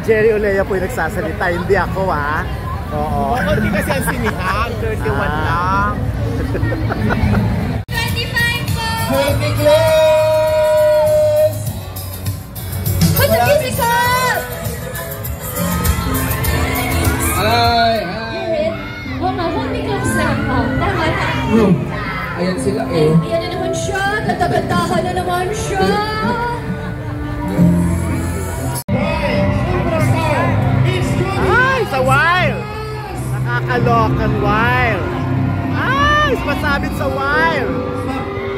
Jerry Olea po yung nagsasalita, hindi ako ha. Oo. Hindi kasi ang sinihan, 31 lang. 25 po! Happy Grace! What's the physical? Hi! Oo nga, hindi ka kasama. Tama. Ayan sila eh. Ayan na naman siya. Ganda-gandahan na naman siya. Ay, sa wild! Nakakalokan wild! Ay, sumasabit sa wild!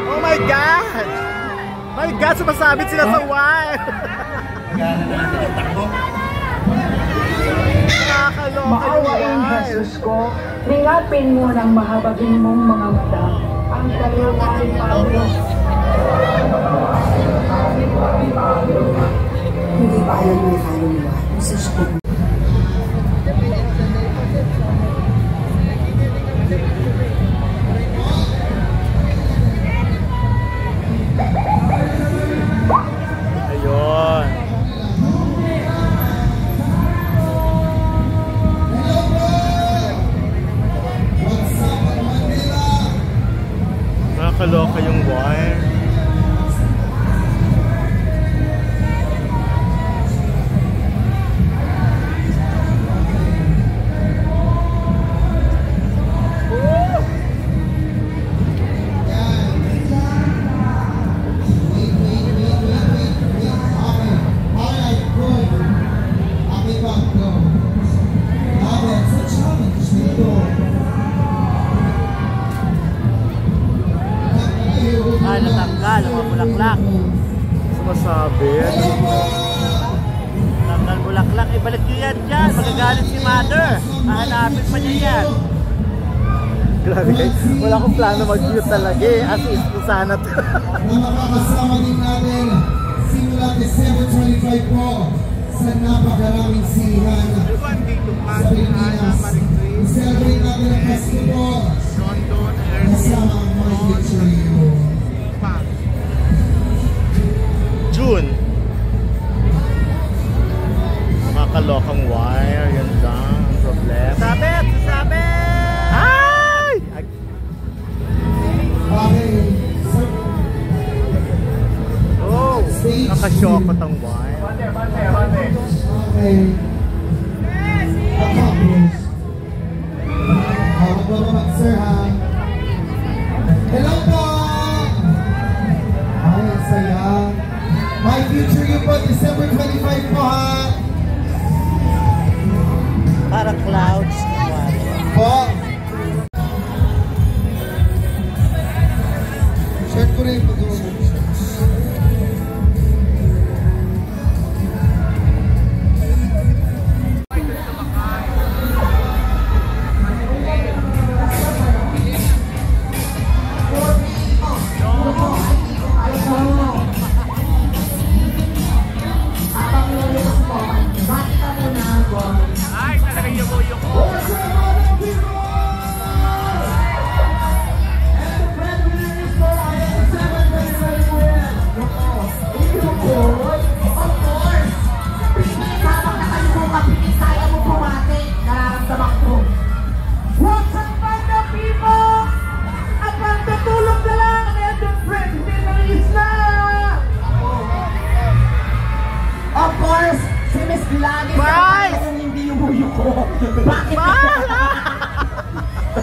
Oh my God! My God, sumasabit sila sa wild! Maawain, Jesus ko, ningapin mo ng mahabagin mong mga mata ang kaliwang Pablo. Hindi pa alam mo kaluluwa, Jesus ko. Ayun. Nakakaloka yung wire. Natanggal ang mga bulaklak. Sumasabit. Natanggal bulaklak. Ibalik nyo yan dyan. Magagalit si mother. Hahanapin pa niya yan. Grabe kayo. Wala akong plano mag-mute talaga eh. As is ko sana to. Makakasama din natin simula December 25 po sa napakaraming silihan sa Pilipinas. I-celebrate natin ang Pasko po kasama ang mga picture nyo. June. Makakalokang wire. Yan lang. Problem. Sabit! Sabit! Ay! Oh! Nakashokot ang wire. Okay. Magbababag sir ha. Hello po! Ay, ang saya. My future you po, December 25 po ha. Parang clouds. Po. Share ko rin pag-uusap.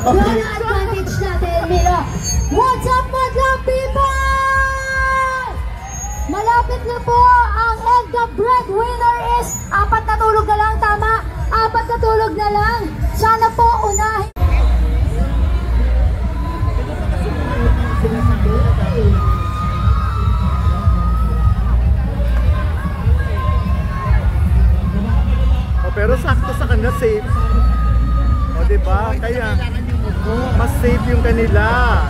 Yan ang advantage natin, Mira. What's up, madlang people? Malapit na po ang egg. The breadwinner is 4 na tulog na lang, tama? 4 na tulog na lang. Sana po unahin. Pero sakto sa kanila safe. O diba? Kaya mas safe yung kanila.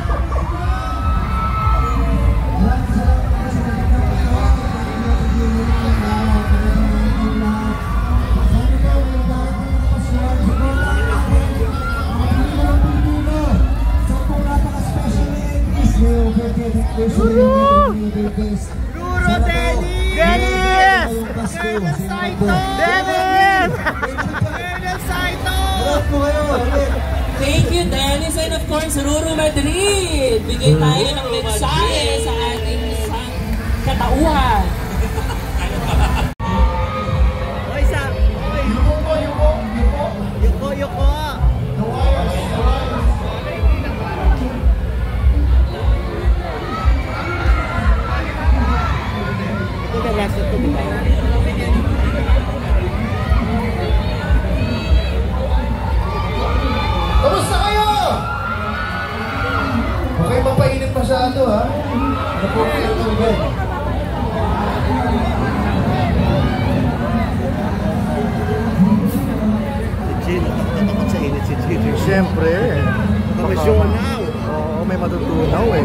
Dennis! Dennis! Thank you, Dennis, and of course, Ruru Madrid. Bigay tayo ng mensahe sa ating isang katauhan. Yuko. Ito na last ito, di ba? Kamusta kayo? Okay, mapainit masyado ha? Napunin ang tubig. Takot sa init si Gino. Siyempre. Komisyonaw. Oo, may matutunaw eh.